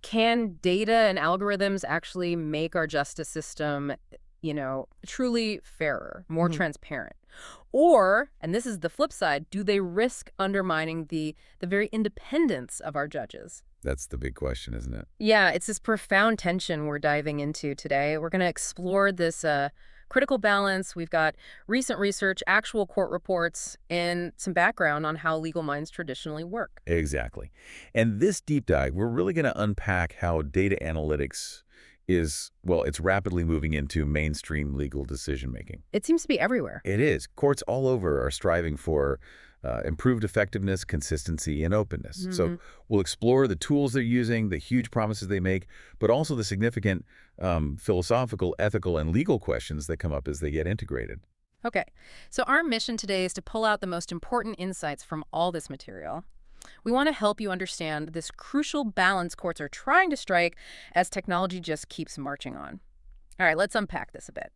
Can data and algorithms actually make our justice system, truly fairer, more transparent? Or, and this is the flip side, do they risk undermining the very independence of our judges? That's the big question, isn't it? Yeah, it's this profound tension we're diving into today. We're going to explore this critical balance. We've got recent research, actual court reports, and some background on how legal minds traditionally work. Exactly. And this deep dive, we're really going to unpack how data analytics is, well, it's rapidly moving into mainstream legal decision-making. It seems to be everywhere. It is. Courts all over are striving for improved effectiveness, consistency, and openness. So we'll explore the tools they're using, the huge promises they make, but also the significant philosophical, ethical, and legal questions that come up as they get integrated. Okay, so our mission today is to pull out the most important insights from all this material. We want to help you understand this crucial balance courts are trying to strike as technology just keeps marching on. All right, let's unpack this a bit.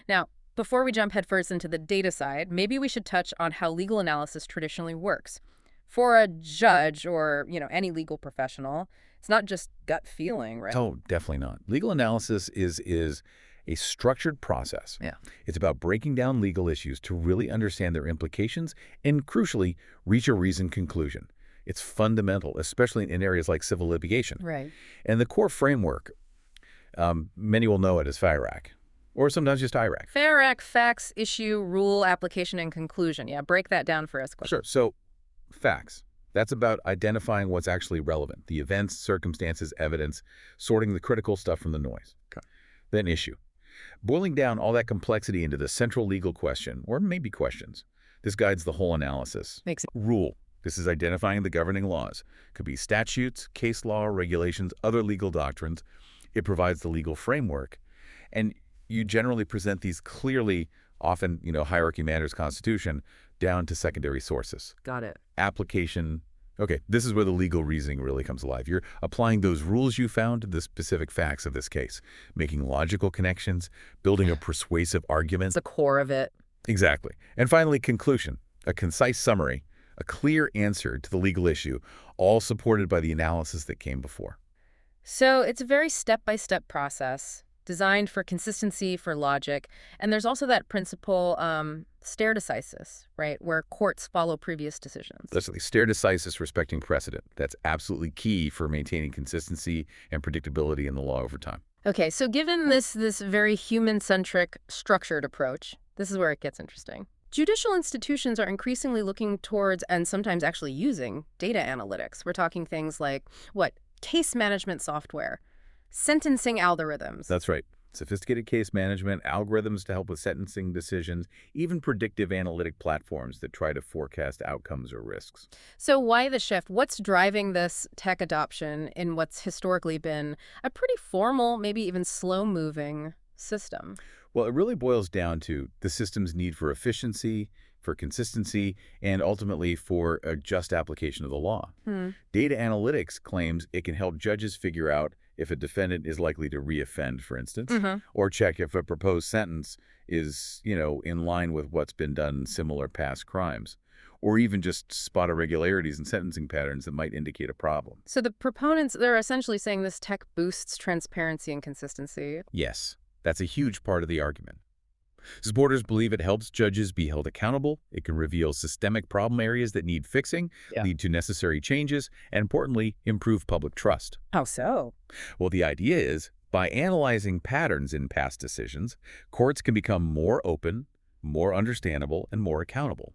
Now, before we jump headfirst into the data side, maybe we should touch on how legal analysis traditionally works. For a judge or, any legal professional, it's not just gut feeling, right? Oh, definitely not. Legal analysis is a structured process. Yeah. It's about breaking down legal issues to really understand their implications and, crucially, reach a reasoned conclusion. It's fundamental, especially in areas like civil litigation. Right. And the core framework, many will know it as FIRAC, or sometimes just IRAC. FARAC, facts, issue, rule, application, and conclusion. Yeah, break that down for us quickly. Sure. So, facts. That's about identifying what's actually relevant, the events, circumstances, evidence, sorting the critical stuff from the noise. Okay. Then issue. Boiling down all that complexity into the central legal question, or maybe questions. This guides the whole analysis. Makes it. Rule. This is identifying the governing laws. Could be statutes, case law, regulations, other legal doctrines. It provides the legal framework. And you generally present these clearly, often, hierarchy matters constitution, down to secondary sources. Got it. Application. Okay, this is where the legal reasoning really comes alive. You're applying those rules you found to the specific facts of this case, making logical connections, building a persuasive argument. It's the core of it. Exactly. And finally, conclusion, a concise summary, a clear answer to the legal issue, all supported by the analysis that came before. So it's a very step-by-step process designed for consistency, for logic. And there's also that principle, stare decisis, right, where courts follow previous decisions. Literally, stare decisis respecting precedent. That's absolutely key for maintaining consistency and predictability in the law over time. Okay, so given this very human-centric, structured approach, this is where it gets interesting. Judicial institutions are increasingly looking towards and sometimes actually using data analytics. We're talking things like, case management software, sentencing algorithms. That's right. Sophisticated case management, algorithms to help with sentencing decisions, even predictive analytic platforms that try to forecast outcomes or risks. So why the shift? What's driving this tech adoption in what's historically been a pretty formal, maybe even slow-moving system? Well, it really boils down to the system's need for efficiency, for consistency, and ultimately for a just application of the law. Data analytics claims it can help judges figure out if a defendant is likely to reoffend, for instance, or check if a proposed sentence is, in line with what's been done in similar past crimes, or even just spot irregularities in sentencing patterns that might indicate a problem. So the proponents, they're essentially saying this tech boosts transparency and consistency. Yes, that's a huge part of the argument. Supporters believe it helps judges be held accountable. It can reveal systemic problem areas that need fixing, lead to necessary changes, and importantly, improve public trust. How so? Well, the idea is, by analyzing patterns in past decisions, courts can become more open, more understandable, and more accountable.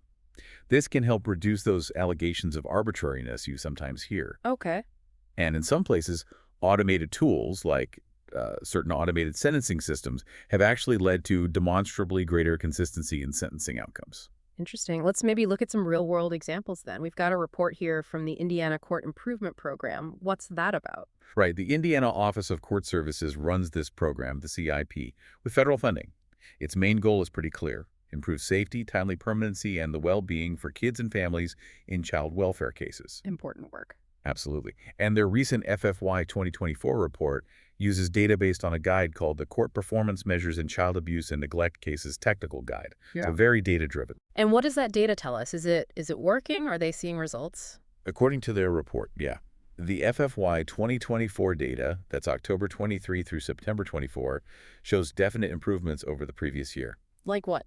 This can help reduce those allegations of arbitrariness you sometimes hear. Okay. And in some places, automated tools like certain automated sentencing systems have actually led to demonstrably greater consistency in sentencing outcomes. Interesting. Let's maybe look at some real-world examples then. We've got a report here from the Indiana Court Improvement Program. What's that about? Right. The Indiana Office of Court Services runs this program, the CIP, with federal funding. Its main goal is pretty clear: improve safety, timely permanency, and the well-being for kids and families in child welfare cases. Important work. Absolutely. And their recent FFY 2024 report uses data based on a guide called the Court Performance Measures in Child Abuse and Neglect Cases Technical Guide. So very data-driven. And what does that data tell us? Is it working? Are they seeing results? According to their report, yeah. The FFY 2024 data, that's October 23 through September 24, shows definite improvements over the previous year. Like what?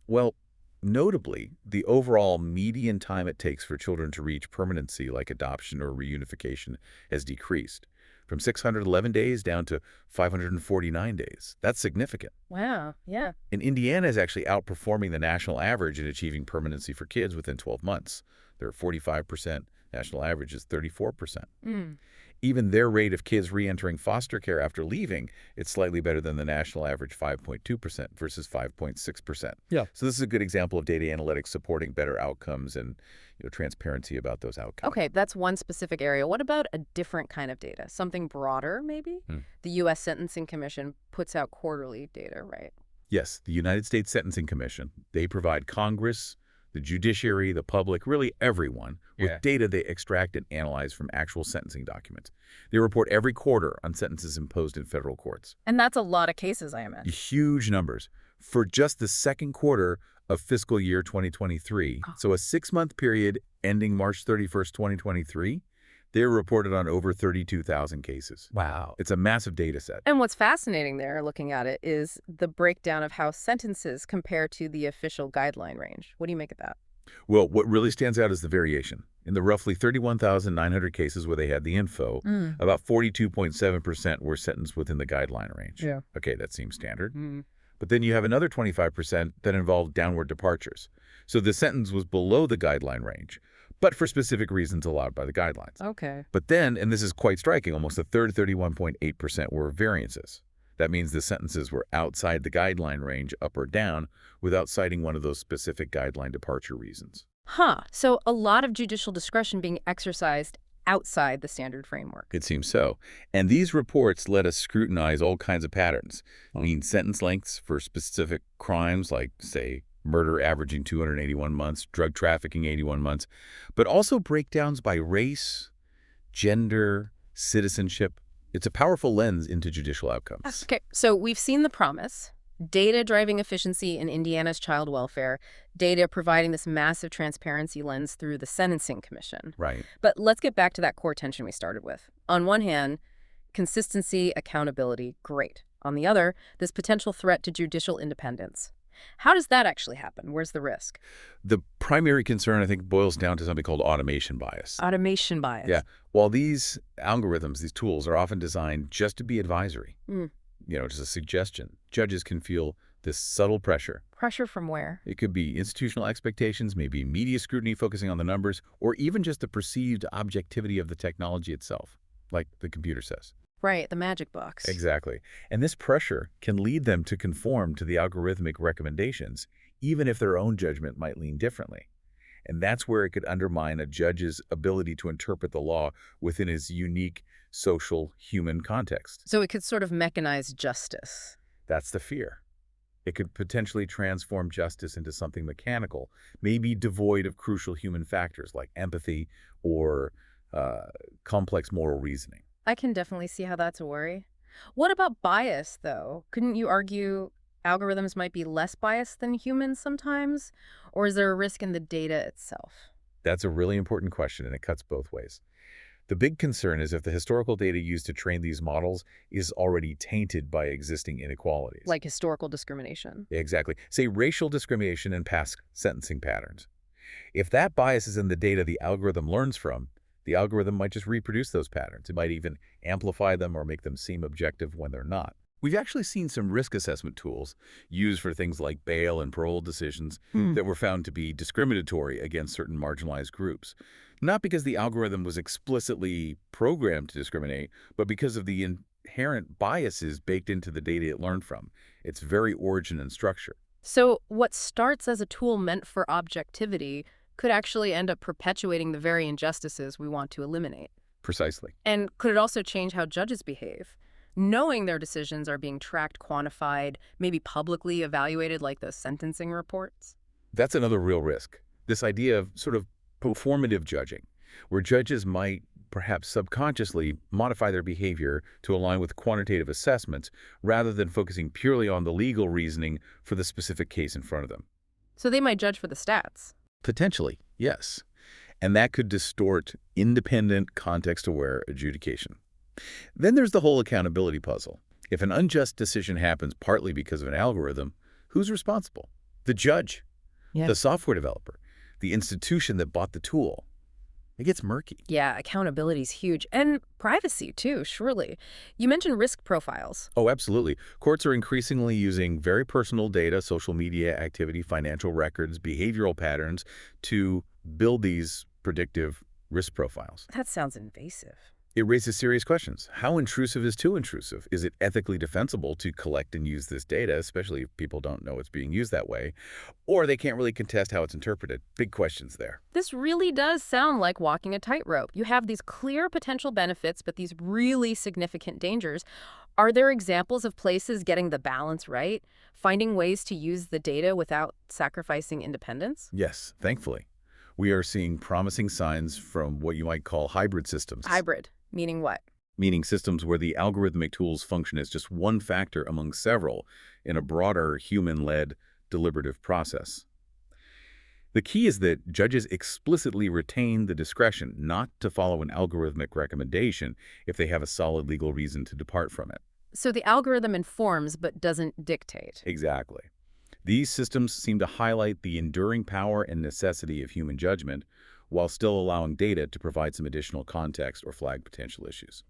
Well, notably, the overall median time it takes for children to reach permanency, like adoption or reunification, has decreased from 611 days down to 549 days. That's significant. Wow, yeah. And Indiana is actually outperforming the national average in achieving permanency for kids within 12 months. They're 45%. National average is 34%. Mm. Even their rate of kids re-entering foster care after leaving, it's slightly better than the national average 5.2% versus 5.6%. Yeah. So this is a good example of data analytics supporting better outcomes and transparency about those outcomes. Okay, that's one specific area. What about a different kind of data? Something broader, maybe? The U.S. Sentencing Commission puts out quarterly data, right? Yes, the United States Sentencing Commission, they provide Congress, the judiciary, the public, really everyone, with data they extract and analyze from actual sentencing documents. They report every quarter on sentences imposed in federal courts. And that's a lot of cases, I imagine. Huge numbers. For just the second quarter of fiscal year 2023, so a 6-month period ending March 31st, 2023, they reported on over 32,000 cases. Wow. It's a massive data set. And what's fascinating there, looking at it, is the breakdown of how sentences compare to the official guideline range. What do you make of that? Well, what really stands out is the variation. In the roughly 31,900 cases where they had the info, about 42.7% were sentenced within the guideline range. Yeah. Okay, that seems standard. But then you have another 25% that involved downward departures. So the sentence was below the guideline range, but for specific reasons allowed by the guidelines. Okay. But then, and this is quite striking, almost a third, 31.8%, were variances. That means the sentences were outside the guideline range, up or down, without citing one of those specific guideline departure reasons. Huh. So a lot of judicial discretion being exercised outside the standard framework. It seems so. And these reports let us scrutinize all kinds of patterns. I mean, sentence lengths for specific crimes like, say, murder averaging 281 months, drug trafficking 81 months, but also breakdowns by race, gender, citizenship. It's a powerful lens into judicial outcomes. Okay, so we've seen the promise. Data driving efficiency in Indiana's child welfare, data providing this massive transparency lens through the Sentencing Commission. Right. But let's get back to that core tension we started with. On one hand, consistency, accountability, great. On the other, this potential threat to judicial independence. How does that actually happen? Where's the risk? The primary concern, I think, boils down to something called automation bias. Automation bias. Yeah. While these algorithms, these tools, are often designed just to be advisory, just a suggestion, judges can feel this subtle pressure. Pressure from where? It could be institutional expectations, maybe media scrutiny focusing on the numbers, or even just the perceived objectivity of the technology itself, like the computer says. Right, the magic box. Exactly. And this pressure can lead them to conform to the algorithmic recommendations, even if their own judgment might lean differently. And that's where it could undermine a judge's ability to interpret the law within his unique social, human context. So it could sort of mechanize justice. That's the fear. It could potentially transform justice into something mechanical, maybe devoid of crucial human factors like empathy or complex moral reasoning. I can definitely see how that's a worry. What about bias, though? Couldn't you argue algorithms might be less biased than humans sometimes? Or is there a risk in the data itself? That's a really important question, and it cuts both ways. The big concern is if the historical data used to train these models is already tainted by existing inequalities. Like historical discrimination. Exactly. Say racial discrimination and past sentencing patterns. If that bias is in the data the algorithm learns from, the algorithm might just reproduce those patterns. It might even amplify them or make them seem objective when they're not. We've actually seen some risk assessment tools used for things like bail and parole decisions that were found to be discriminatory against certain marginalized groups. Not because the algorithm was explicitly programmed to discriminate, but because of the inherent biases baked into the data it learned from, its very origin and structure. So what starts as a tool meant for objectivity could actually end up perpetuating the very injustices we want to eliminate. Precisely. And could it also change how judges behave? Knowing their decisions are being tracked, quantified, maybe publicly evaluated like those sentencing reports? That's another real risk. This idea of sort of performative judging, where judges might perhaps subconsciously modify their behavior to align with quantitative assessments rather than focusing purely on the legal reasoning for the specific case in front of them. So they might judge for the stats. Potentially, yes. and that could distort independent, context-aware adjudication. Then there's the whole accountability puzzle. If an unjust decision happens partly because of an algorithm, who's responsible? The judge, Yeah. the software developer, the institution that bought the tool. It gets murky. Yeah, accountability is huge. And privacy, too, surely. You mentioned risk profiles. Oh, absolutely. Courts are increasingly using very personal data, social media activity, financial records, behavioral patterns to build these predictive risk profiles. That sounds invasive. It raises serious questions. How intrusive is too intrusive? Is it ethically defensible to collect and use this data, especially if people don't know it's being used that way, or they can't really contest how it's interpreted? Big questions there. This really does sound like walking a tightrope. You have these clear potential benefits, but these really significant dangers. Are there examples of places getting the balance right, finding ways to use the data without sacrificing independence? Yes, thankfully. We are seeing promising signs from what you might call hybrid systems. Hybrid, meaning what? Meaning systems where the algorithmic tools function as just one factor among several in a broader human-led deliberative process. The key is that judges explicitly retain the discretion not to follow an algorithmic recommendation if they have a solid legal reason to depart from it. So the algorithm informs but doesn't dictate. Exactly. These systems seem to highlight the enduring power and necessity of human judgment while still allowing data to provide some additional context or flag potential issues.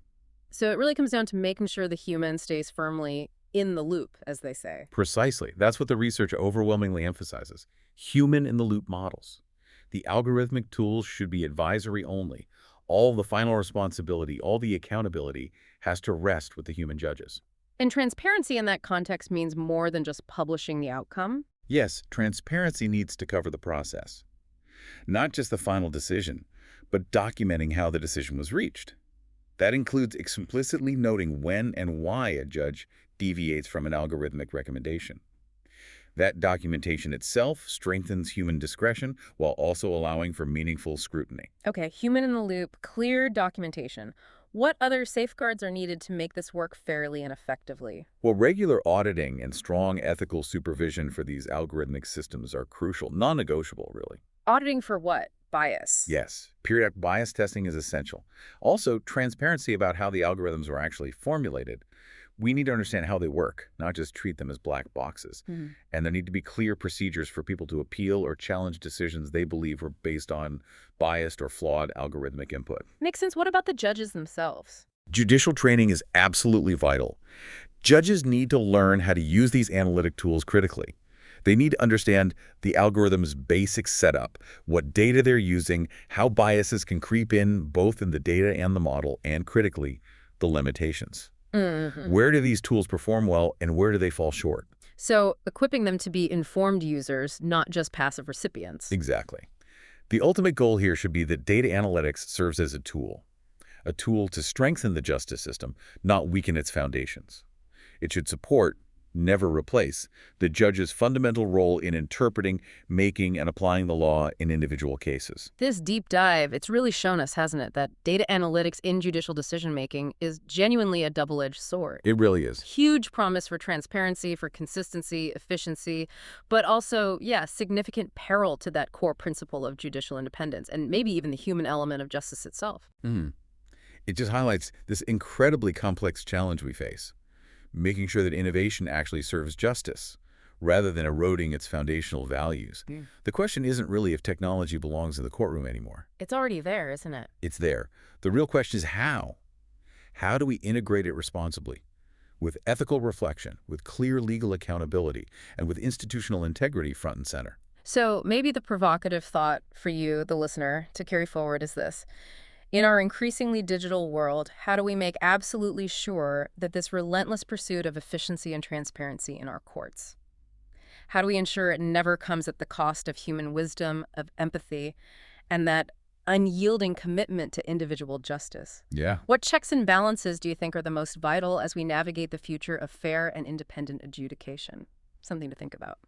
So it really comes down to making sure the human stays firmly in the loop, as they say. Precisely. That's what the research overwhelmingly emphasizes. Human-in-the-loop models. The algorithmic tools should be advisory only. All the final responsibility, all the accountability has to rest with the human judges. And transparency in that context means more than just publishing the outcome. Yes, transparency needs to cover the process. Not just the final decision, but documenting how the decision was reached. That includes explicitly noting when and why a judge deviates from an algorithmic recommendation. That documentation itself strengthens human discretion while also allowing for meaningful scrutiny. Okay, human in the loop, clear documentation. What other safeguards are needed to make this work fairly and effectively? Well, regular auditing and strong ethical supervision for these algorithmic systems are crucial, non-negotiable, really. Auditing for what? Bias. Yes, periodic bias testing is essential. Also, transparency about how the algorithms were actually formulated. We need to understand how they work, not just treat them as black boxes. And there need to be clear procedures for people to appeal or challenge decisions they believe were based on biased or flawed algorithmic input. Makes sense. What about the judges themselves? Judicial training is absolutely vital. Judges need to learn how to use these analytic tools critically. They need to understand the algorithm's basic setup, what data they're using, how biases can creep in both in the data and the model, and critically, the limitations. Where do these tools perform well and where do they fall short? So equipping them to be informed users, not just passive recipients. Exactly. The ultimate goal here should be that data analytics serves as a tool to strengthen the justice system, not weaken its foundations. It should support, never replace, the judge's fundamental role in interpreting, making, and applying the law in individual cases. This deep dive, it's really shown us, hasn't it, that data analytics in judicial decision-making is genuinely a double-edged sword. It really is. Huge promise for transparency, for consistency, efficiency, but also, yeah, significant peril to that core principle of judicial independence, and maybe even the human element of justice itself. It just highlights this incredibly complex challenge we face. Making sure that innovation actually serves justice, rather than eroding its foundational values. The question isn't really if technology belongs in the courtroom anymore. It's already there, isn't it? It's there. The real question is how. How do we integrate it responsibly? With ethical reflection, with clear legal accountability, and with institutional integrity front and center. So maybe the provocative thought for you, the listener, to carry forward is this. In our increasingly digital world, how do we make absolutely sure that this relentless pursuit of efficiency and transparency in our courts? How do we ensure it never comes at the cost of human wisdom, of empathy, and that unyielding commitment to individual justice? Yeah. What checks and balances do you think are the most vital as we navigate the future of fair and independent adjudication? Something to think about.